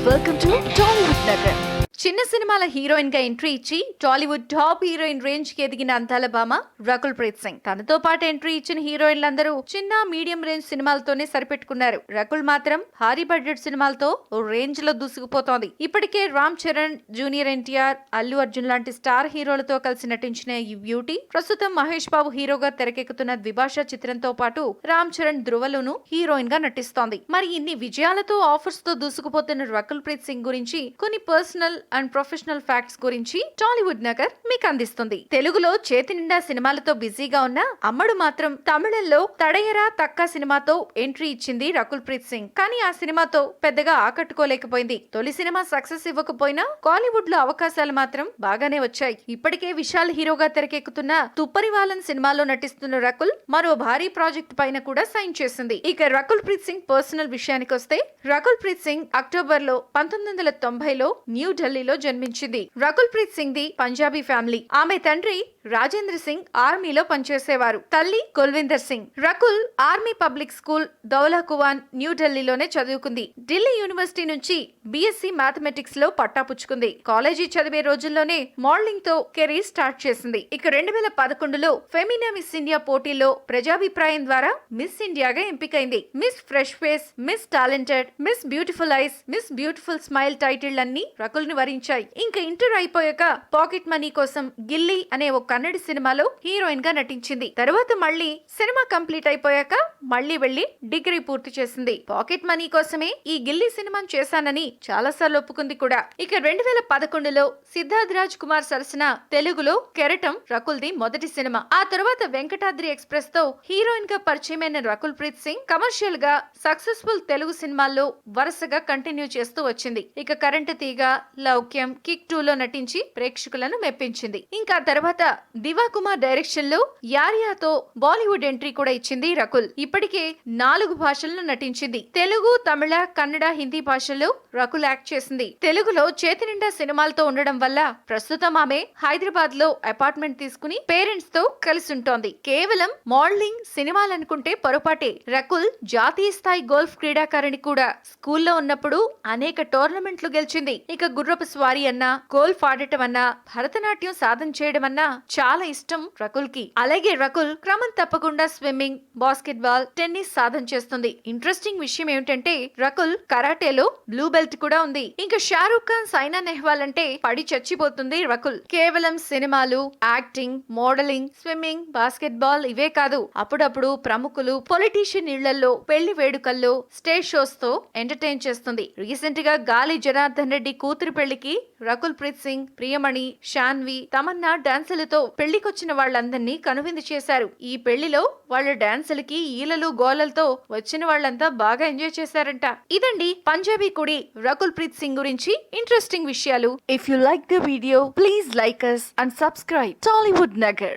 Welcome to Tollywood Nagar. చిన్న సినిమాల heroine గా ఎంట్రీ ఇచ్చి టాలీవుడ్ టాప్ హీరోయిన్ రేంజ్ కి ఎదిగిన అందాల భామ రకుల్ ప్రీత్ సింగ్. తనతో పాటు ఎంట్రీ ఇచ్చిన హీరోయిన్లందరూ చిన్న మీడియం రేంజ్ సినిమాలతోనే సరిపెట్టుకున్నారు. రకుల్ మాత్రం భారీ బడ్జెట్ సినిమాలతో ఓ రేంజ్ లో దూసుకుపోతోంది. ఇప్పటికే రామ్ చరణ్, జూనియర్ ఎన్టీఆర్, అల్లు అర్జున్ లాంటి స్టార్ హీరోలతో కలిసి నటించిన ఈ బ్యూటీ ప్రస్తుతం మహేష్ బాబు హీరోగా తెరకెక్కుతున్న ద్విభాషా చిత్రంతో పాటు రామ్ చరణ్ ధృవలోను హీరోయిన్ గా నటిస్తోంది. మరి ఇన్ని విజయాలతో ఆఫర్స్ తో దూసుకుపోతున్న రకుల్ ప్రీత్ సింగ్ గురించి కొన్ని పర్సనల్ అండ్ ప్రొఫెషనల్ ఫ్యాక్ట్స్ గురించి టాలీవుడ్ నగర్ మీకు అందిస్తుంది. తెలుగులో చేతి నిండా సినిమాలతో బిజీగా ఉన్న అమ్మడు మాత్రం తమిళంలో తడయరా తక్క సినిమాతో ఎంట్రీ ఇచ్చింది రకుల్ ప్రీత్ సింగ్. కానీ ఆ సినిమాతో పెద్దగా ఆకట్టుకోలేకపోయింది. తొలి సినిమా సక్సెస్ ఇవ్వకపోయినా కాలీవుడ్ లో అవకాశాలు మాత్రం బాగానే వచ్చాయి. ఇప్పటికే విశాల్ హీరోగా తెరకెక్కుతున్న తుప్పరివాలన్ సినిమాలో నటిస్తున్న రకుల్ మరో భారీ ప్రాజెక్ట్ పైన కూడా సైన్ చేసింది. ఇక రకుల్ ప్రీత్ సింగ్ పర్సనల్ విషయానికి వస్తే, రకుల్ ప్రీత్ సింగ్ అక్టోబర్ లో 1990లో న్యూఢిల్లీలో జన్మించింది. Rakul Preet Singh the Punjabi family. ఆమె తండ్రి రాజేంద్ర సింగ్ ఆర్మీలో పనిచేసేవారు. తల్లి Kulwinder Singh. Rakul army public school Dhaula Kuan న్యూఢిల్లీలోనే చదువుకుంది. ఢిల్లీ యూనివర్సిటీ నుంచి బిఎస్సి మ్యాథమెటిక్స్ లో పట్టాపుచ్చుకుంది. కాలేజీ చదివే రోజుల్లోనే మోడలింగ్ తో కెరీర్ స్టార్ట్ చేసింది. ఇక 2011లో ఫెమినా మిస్ ఇండియా పోటీలో ప్రజాభిప్రాయం ద్వారా మిస్ ఇండియాగా ఎంపికైంది. Miss fresh face, miss talented, miss beautiful eyes, miss beautiful smile title అన్ని రకుల్ ని వరించాయి. ఇంకా ఇంటర్ అయిపోయాక పాకెట్ మనీ కోసం గిల్లీ అనే ఒక కన్నడ సినిమాలో హీరోయిన్ గా నటించింది. తర్వాత మళ్ళీ సినిమా కంప్లీట్ అయిపోయాక మళ్ళీ వెళ్లి డిగ్రీ పూర్తి చేసింది. పాకెట్ మనీ కోసమే ఈ గిల్లీ సినిమాను చేశానని చాలా సార్లు ఒప్పుకుంది కూడా. ఇక 2011లో సిద్ధార్థ్ రాజ్ కుమార్ సరసన తెలుగులో కెరటం రకుల్ ది మొదటి సినిమా. ఆ తర్వాత వెంకటాద్రి ఎక్స్ప్రెస్ తో హీరోయిన్ గా పరిచయమైన రకుల్ ప్రీత్ సింగ్ కమర్షియల్ గా సక్సెస్ఫుల్ తెలుగు సినిమాల్లో వరుసగా కంటిన్యూ చేస్తూ వచ్చింది. ఇక కరెంట్ తీగ, లౌక్యం, కిక్ 2లో నటించి ప్రేక్షకులను మెప్పించింది. ఇంకా తర్వాత దివా కుమార్ డైరెక్షన్ లో యారియాతో బాలీవుడ్ ఎంట్రీ కూడా ఇచ్చింది రకుల్. ఇప్పటికే 4 భాషల్లో నటించింది. తెలుగు, తమిళ, కన్నడ, హిందీ భాషల్లో రకుల్ యాక్ట్ చేసింది. తెలుగులో చేతి నిండా సినిమాలతో ఉండడం వల్ల ప్రస్తుతం ఆమె హైదరాబాద్ లో అపార్ట్మెంట్ తీసుకుని పేరెంట్స్ తో కలిసి ఉంటోంది. కేవలం మోడలింగ్, సినిమాలనుకుంటే పొరపాటే. రకుల్ జాతీయ స్థాయి గోల్ఫ్ క్రీడాకారిణి కూడా. స్కూల్లో ఉన్నప్పుడు అనేక టోర్నమెంట్లు గెలిచింది. ఇక గుర్రపు స్వారీ అన్నా, గోల్ఫ్ ఆడటం అన్నా, భరతనాట్యం సాధన చేయడం అన్నా చాలా ఇష్టం రకుల్ కి. అలాగే రకుల్ క్రమం తప్పకుండా స్విమ్మింగ్, బాస్కెట్ బాల్, టెన్నిస్ సాధన చేస్తుంది. ఇంట్రెస్టింగ్ విషయం ఏమిటంటే రకుల్ కరాటేలో బ్లూ బెల్ట్ కూడా ఉంది. ఇంకా షారూక్ ఖాన్, సైనా నెహ్వాల్ అంటే పడి చచ్చిపోతుంది రకుల్. కేవలం సినిమాలు, acting, modelling, swimming, basket ball ఇవే కాదు, అప్పుడప్పుడు ప్రముఖులు, పొలిటీషియన్ ఇళ్లలో, పెళ్లి వేడుకల్లో, స్టేజ్ షోస్ తో ఎంటర్టైన్ చేస్తుంది. రీసెంట్ గా గాలి జనార్దన్ రెడ్డి కూతురు పెళ్లికి రకుల్ ప్రీత్ సింగ్, ప్రియమణి, షాన్వి, తమన్నా డాన్సులతో పెళ్లికొచ్చిన వాళ్ళందరినీ కనువిందు చేశారు. ఈ పెళ్లిలో వాళ్ళ డాన్సులకి ఈలలు గోలలతో వచ్చిన వాళ్ళంతా బాగా ఎంజాయ్ చేశారంట. ఇదండి పంజాబీ కుడి రకుల్ ప్రీత్ సింగ్ గురించి ఇంట్రెస్టింగ్ విషయాలు. If you like the video, please like us and subscribe Tollywood Nagar.